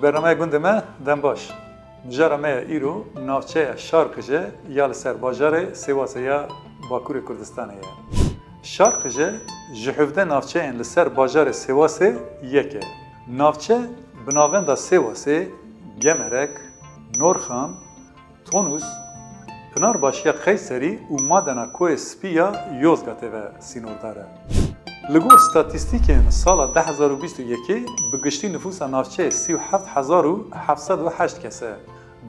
برنامه گنده ما دم باش. جرمه ایرو نافچه شارکجه یا لسر باجار سواسه یا باکور کردستانه یا. شارکجه جهفده نافچه این لسر باجار سواسه یکه. نافچه بناوند سواسه گمرک، نورخان، تونوس، پنارباشیا قیصری و مادنا کوی سپیا یوزگاته و سینورداره. لگور ستاتیستیکین سال 2021 بگشتی نفوس نافچه 37,708 کسه.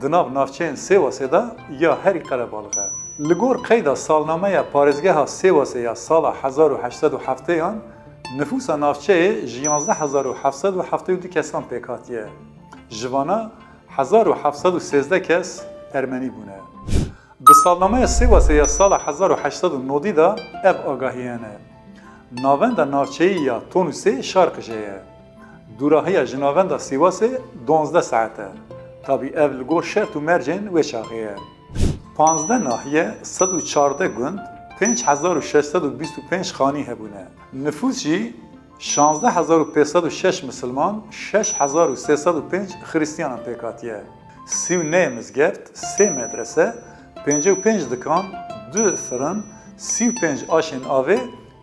دناو نافچه سواسه دا یا هری قره بالغه. لگور قیدا سالنامه پارزگه ها سواسه یا سال 1807 یان نفوس نافچه 11,772 کسان پیکاتیه. جوانا 1,713 کس ارمنی بونه. به سالنامه سواسه یا سال 1890 دا اب آگاهیانه. ناوند نافچه‌ای یا تونوسه شارکجه. دوراهی جناوند سیواسه 12 ساعته. تابی اول گور شرط و مرجن و شاخیه. 15 ناحیه 114 گند 5625 خانی هبونه. نفوسی 16506 مسلمان 6305 خریستیان پیکاتیه. 39 مزگفت 3 مدرسه 55 دکان 2 فرن 35 آشن آوه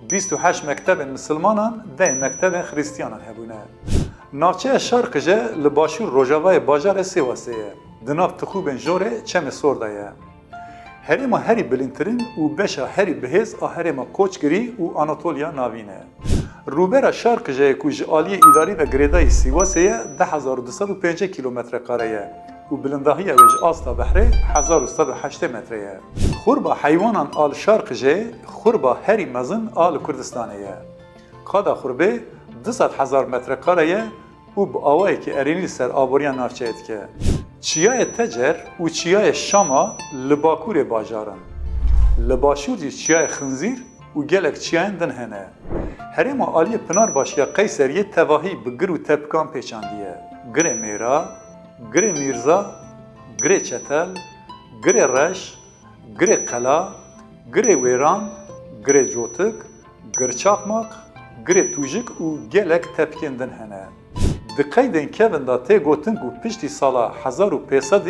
28 مکتب مسلمانان ده مکتب خریستیانان هبونه. نافچه شارکجه لباشور روژاوای باجار سواسه دناف تخوبن جوره چم سوردایه. هریما هری بلینترین و بشا هری بهز هریما کوچگری و آناتولیا ناوینه. روبرا شارکجه کوج آلی اداری و گریدای سواسه 10205 کیلومتر قاره و بلندهی ویج آستا بحره 1108 متره. خوربا حیوانان آل شارکجه خوربا هری مزن آل کردستانه. قادا خوربه 200,000 متر قاره و با آوایی که ارینی سر آبوریان نافچه اید که. چیای تجر و چیای شاما لباکور باجارن. لباشوری چیای خنزیر و گلک چیاین دن هنه. هریما آلی پنار باشیا قیصریه تواهی بگر و تبکان پیچاندیه. گره میرا، گره میرزا، گره چتل، گره رش، گره قلا، گره ویران، گره جوتک، گره چاقماق، گره توجک و گلک تپکندن هنه. دقیدن کهون دا ته گوتنگ و پشتی سالا 1500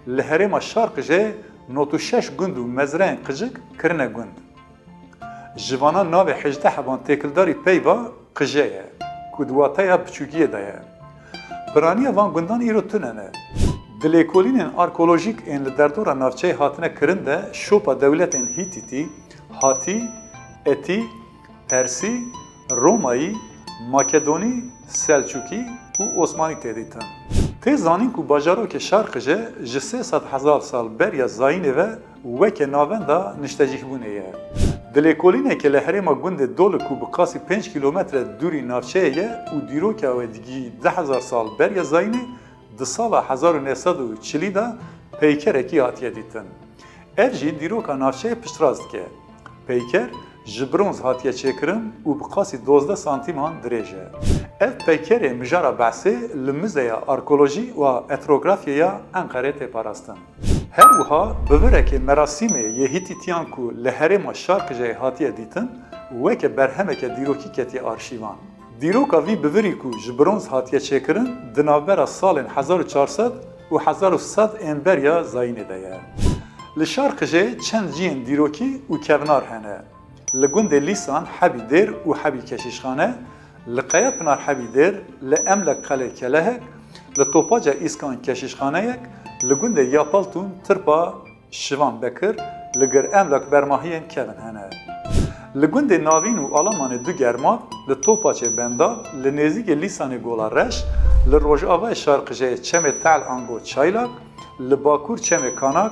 لهرما شارکجه 96 گند و مزرعه قجک کرنه گند. جوانا ناو 18 حبان تکلداری پیوا قجه کدواتای بچوگیه دایه. پرانیه وان گندان ایرو تننه. دلیکولین آرکولوژیک این لدردورا نافچه هاتنه کرنده شوپا دولتین هیتیتی، هاتی، اتی، پرسی، رومایی، ماکدونی، سلچوکی و عثمانی تدیتن. تی زانین که باجارو که شارکجه جه 300,000 سال بریا زاینه و وکه ناوندا نشتجیح بونه یه. دلیکولینه که لحرما گنده دولکو بقاسی 5 کیلومتر دوری نافچه یه و دیروکه و دیگی 10,000 سال بریا زاینه ده سال 1940 دا پیکر اکی هاتیه دیتن. ارجی دیروکا نافچه پشترازد که. پیکر جبرونز هاتیه چکرن و بقاسی 12 سانتیمان دریجه. اف پیکر مجارا بحثه لمزه آرکولوژی و اتروگرافیا انقره تپاراستن. هر وها بوره که مراسم یه هیتیتیان کو لهرما شارکجه هاتیه دیتن و که برهمه که دیروکی کتی آرشیوان. دیروکا وی بوری کو جبرونز هاتیه چکرن دنابرا سال 1400 و 1100 انبریا زاینه دایه. لشارکجه چند جین دیروکی و کونار هنه. لگند لیسان حبی دیر و حبی کشیشخانه لقیه پنار حبی دیر لاملک قلعه کلهک لطوپاجا ایسکان کشیشخانه یک لگند یاپالتون ترپا شوان بکر لگر املک برماهین کلن هنه. لگند ناوین و آلمان دو گرماب لطوپاچه بندا لنزیگ لیسان گولا رش لروج آوای شارکجه چم تعل آنگو چایلاک لباکور چم کاناک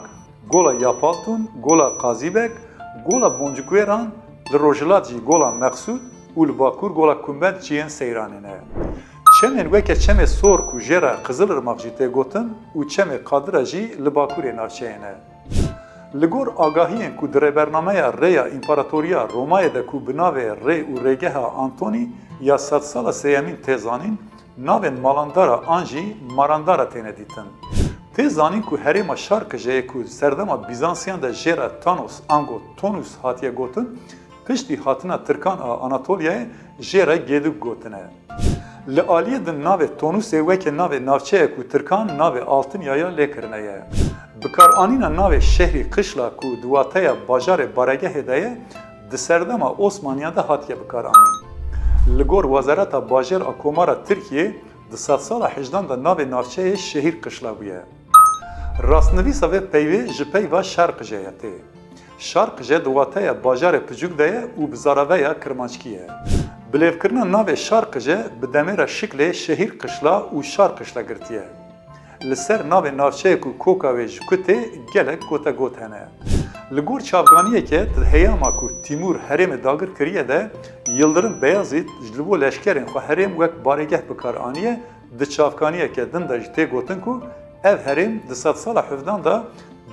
گولا یاپالتون گولا قازیبک گولا بونجکویران لروجلاتجی گولا مقصود و لباکور گولا کمبند چیین سیرانینه. چمن وکه چم سور کو جرا قزل رماغجی تگوتن و چم قادره جی لباکور نافچهینه. لگور آگاهین کو در برنامه ریا امپراتوریا رومای ده کو بناوه ری و ریگه آنتونی یا 100 سال سیامین تیزانین ناوین مالاندارا آنجی ماراندارا تینه دیتن. تیزانین کو هریما شارکجه کو سردما بیزانسیان ده جرا تانوس آنگو تونوس هاتیه گوتن پشتی هاتنا ترکان آناتولیای جرا گیدو گوتنه. Li aliyê din navê Tonûsê weke navê navçeyek û Tirkan navê Altıniyaya lêkirine ye. Bikaranîna navê şehrî Qişla ku di wateya bajarê Baregehê de ye, di serdema Osmaniyan de hatiye bikaranîn. Li gor Wezareta Bajêr a Komara Tirkiyê di sedsala hejdan de navê navçeyê şehîr Qişla bûye. Rastnivîsa vê peyvê ji peyva Şarqije ye tê. Şarqije di wateya bajarê Picûk de ye û bi zaraveya Kirmanckî ye. Bilêvkirina navê Şarqije bi demêra şiklê şehîr Qişla û Şarqişla girtiye. Li ser navê navçeyek û koka wê ji Kutê gelek gotegot hene. Li gor çavganiyeke di heyama ku Tîmûr herêmê dagir kiriye de Yıldırım Beyazît ji bo leşkerên xwe herêm wek baregeh bikar aniye di çavkaniyeke din de jî tê gotin ku ev herêm di sedsala hevdan da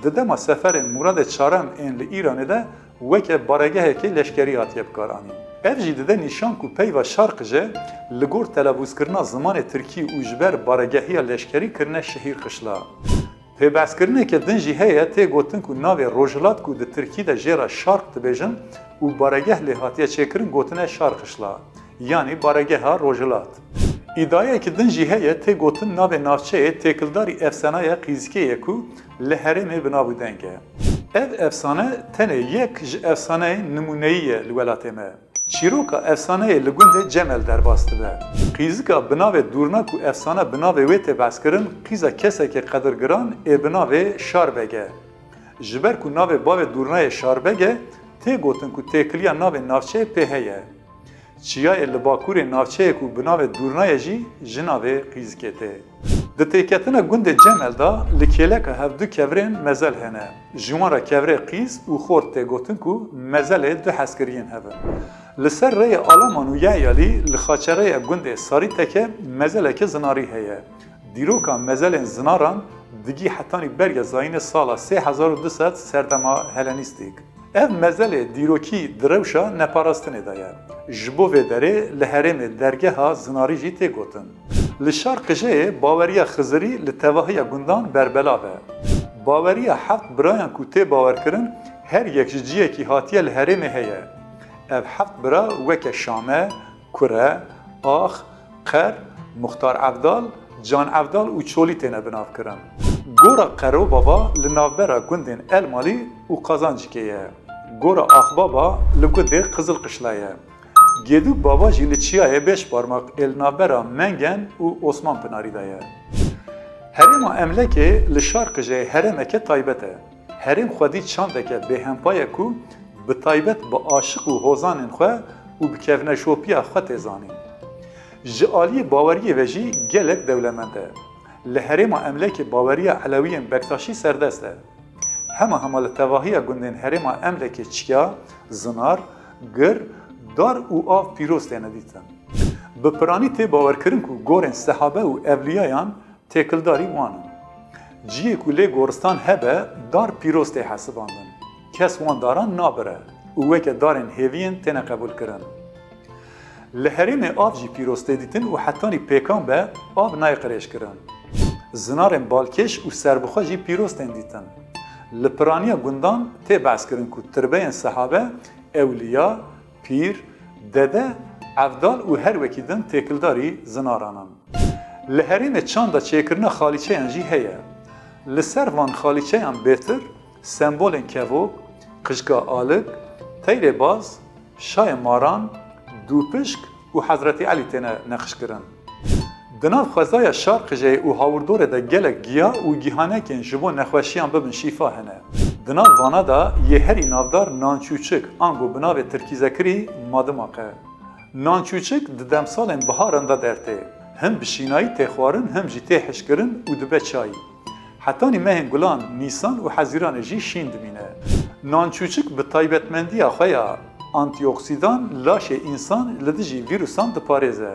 di dema seferên Muradê Çarem ên li Îranê de weke baregehekê leşkerî hatiye bikar anîn. Ev jî dide nîşan ku peyva Şarqije li gor telebûzkirina zimanê Tirkî û ji ber baregehiya leşkerî kirine şehîr Qişla. Pêbezkirineke din jî heye tê gotin ku navê Rojhilat ku di Tirkî de jêra Şarq dibêjin û baregeh lê hatiye çêkirin gotine Şarqişla, yanî baregeha Rojhilat. İdayayekî din jî heye tê gotin navê navçeyê têkildarî efsanaya Qîzikê ye ku li herêmê binavû deng e. Ev efsane tenê yek ji efsaneyên nimûneyî ye li welatê me. Çîroka efsaneyê li gundê Cemel derbas dibe. Qîzika bi navê Durna ku efsane bi navê wê tê behskirin, qîza kesekê qedirgiran ê bi navê Şarbeg e. Ji ber ku navê bavê Durnayê Şarbeg e, tê gotin ku têkiliya navê navçeyê pê heye. Çiyayê li Bakurê navçeyê ku bi navê Durnayê jî ji navê Qîzikê tê. Di têketina gundê Cemel da li kêleka hevdû kevrên mezel hene. Ji wan re kevrê qîz û xort tê gotin ku mezelê du heskiriyên hevin. Li ser rêyê Alaman û Yayalî li xaçereya gundê Sarîtekê mezeleke zinarî heye. Dîroka mezelên zinaran digî hetanî berya zayînê sala 3200 serdema Helenîstîk. Ev mezelê dîrokî di rewşa neparastinê de ye. Ji bo vê derê li herêmê dergeha zinarî jî tê gotin. Li Şarqijeyê baweriya Xizirî li tevahiya gundan berbelav e. Baweriya heft birayan ku tê bawerkirin her yek ji ciyekî hatiye li herêmê heye. Ev heft bira weke Şame, Kure, Ax, Qer, Muxtar Evdal, Can Evdal û Çolî têne binavkirin. Gora Qerobaba li navbera gundên Elmalî û Qazancikê ye. Gora Axbaba li gundê Qizilqişla ye. Gedû baba jî li Çiyayê beş parmak el navbera Mengen û Osmanpınarî de ye. Herêma Emlekê li Şarqijeyê herêmeke taybet e. Herêm xwedî çandeke bêhempa ku bi taybet bi aşiq û hozanên xwe û bi kevneşopiya xwe tê zanîn. Ji aliyê baweriyê ve jî gelek dewlemend e. Li herêma Emlekê baweriya Elewiyên Bektaşî serdest e. Hema li tevahiya gundên herêma Emlekê çiya, zinar, gir, dar û av pîroz têne dîtin. Bi piranî tê bawerkirin ku gorên sehabe û evliyayan têkildarî wan in. Ciyê ku lê goristan hebe dar pîroz tê hesibandin. Kes wan daran nabire û weke darên hêviyên têne qebûlkirin. Li herêmê av jî pîroz tê dîtin û hetanî pêkan be av nayê qirêjkirin. Zinarên balkêş û serbixwe jî pîroz tên dîtin. Li piraniya gundan tê behskirin ku tirbeyên sehabe, ewliya, pîr, dede, evdal û her wekî din têkildarî zinaran in. Li herêmê çanda çêkirina xalîçeyan jî heye. Li ser van xalîçeyan bêtir, sembolên kevok, qişka alık, teyrê baz, şayê maran, dûpişk û Hezretî Elî têne neqişkirin. Di nav xwezaya Şarqijeyê û Hawirdorê de gelek giya û gîhanekên ji bo nexweşiyan bibin şîfa hene. Di nav vana da yê herî navdar nançûçik ango bi navê Tirkîzekirî madimaq e. Nançûçik di demsalên biharan de dertê. Him bi şînayî tê xwarin, him jî tê hişkirin û dibe çayî. Hetanî mehên gulan Nîsan û Hezîranê jî şîn dimîne. Nançûçik bi taybetmendiya xwe ya antioksidan laşê însan li dijî vîrusan diparêze.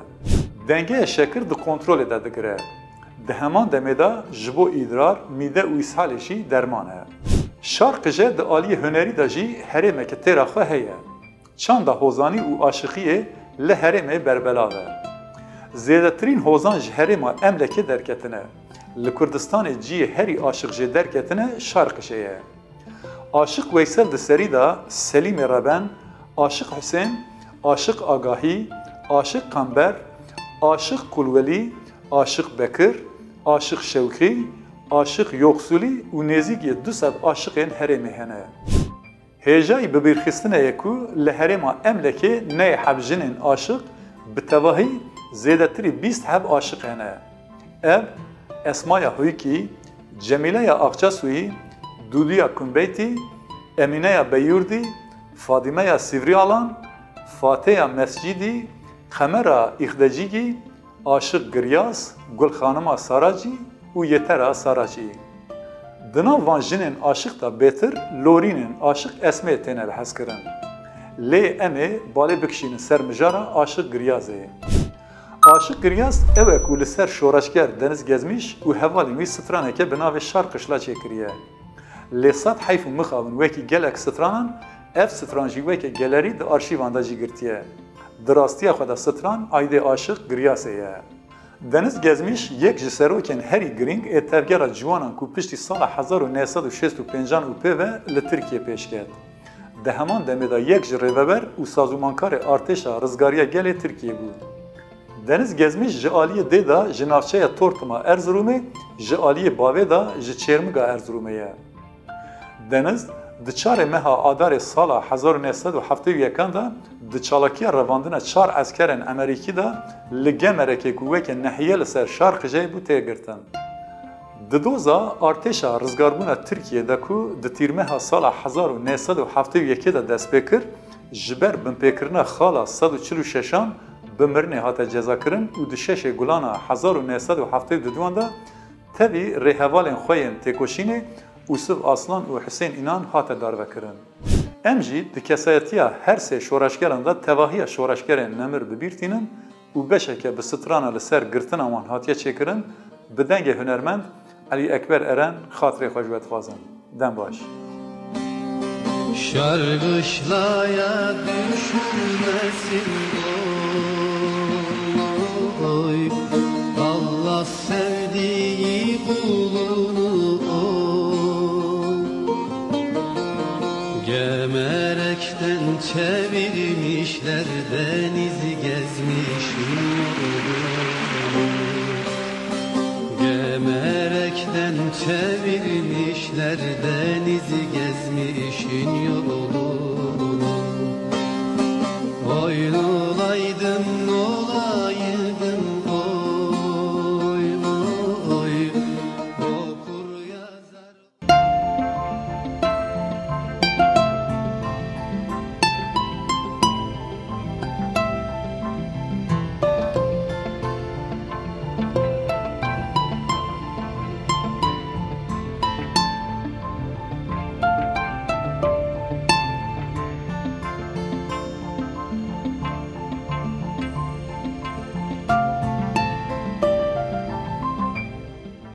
Dengeya şekir di kontrolê de digire. Di heman demê de ji bo îdrar, mîde û îshalê jî derman e. Şarqije di aliyê hunerî de jî herêmeke têra xwe heye. Çanda hozanî û aşiqiyê li herêmê berbelav e. Zêdetirîn hozan ji herêma Emlekê derketine. Li Kurdistanê ciyê herî aşiq jê derketine Şarqije ye. Aşiq Veysel di serî da Selîmê Reben, Aşiq Hüseyn, Aşiq Agahî, Aşiq Kamber, Aşık Kulveli, Aşık Bekir, Aşık Şevki, Aşık Yoksuli û nêzîkî 200 aşiqên herêmê hene. Hêjayî bibîrxistinê ku li herêma Emlekê neyê hevjinên aşiq bi tevahî zêdetirî 20 hev aşiq hene. Ev Esmaya Huyki, Cemileya Akçasuyî, Duduya Kumbeytî, Emineya Beyurdî, Fadimeya Sivrialan, Fateya Mescidî, Xemera İxdecîgî, Aşık Giryas, Gulxanıma Saracî û Yetera Saracî. Di nav van jinên aşiq da bêtir, lorînên aşiq Esmê têne bihezkirin. Lê em ê balê bikişînin ser mijara Aşık Giryazê. Aşık Giryaz ew ku li ser şoreşger Deniz Gezmiş û hevalên wî straneke bi navê Şar Qişla çêkiriye. Lê sed heyf û mixabin wekî gelek stranan, ev stran jî weke gelerî di arşîvan da jî girtiye. Di rastiya xwe de stran aydê Aşık Giryasê ye. Deniz Gezmiş yek ji serokên herî girîng ê tevgera ciwanan ku piştî sala 1965 û pê ve li Tirkiye pêşket. Di heman demê de yek ji rêveber û sazûmankarê artêşa rizgariya gelê Tirkiye bû. Deniz Gezmiş ji aliyê dê da ji navçeya Tortuma Erzurumê, ji aliyê bavê da ji Çêrmiga Erzurumê ye. Deniz di çarê meha adarê sala 1971 da di çalakiya revandina çar eskerên Amerîkî da li Gemerekê ku weke nehiye li ser Şarqijê bû têgirtin. Di doza artêşa rizgarbûna Tirkiyeyê ku di tîrmeha sala 1971 de dest pê kir, ji ber binpêkirina xala 146an bi mirinê hate cezakirin û di şeşê gulana 1972 da tevî rêhevalên xwe yên têkoşînê Usuf Aslan û Hüseyn İnan hate darvekirin. Em jî di kesayetiya her sê şoreşgeran da tevahiya şoreşgerên nemir bibîrtînin û beşeke bi strana li ser girtina wan hatiye çêkirin, bi dengê hunermend Elî Ekber Eren xatirê xwe ji we dixwazin. Dem baş. Şarkışlaya düşmesin oy, Allah sevdiği kulunu oy. Gemerekten çevirmişler denizi gezmişim Gemerekten çevirmişler denizi gezmişin yolunu Oyn olaydım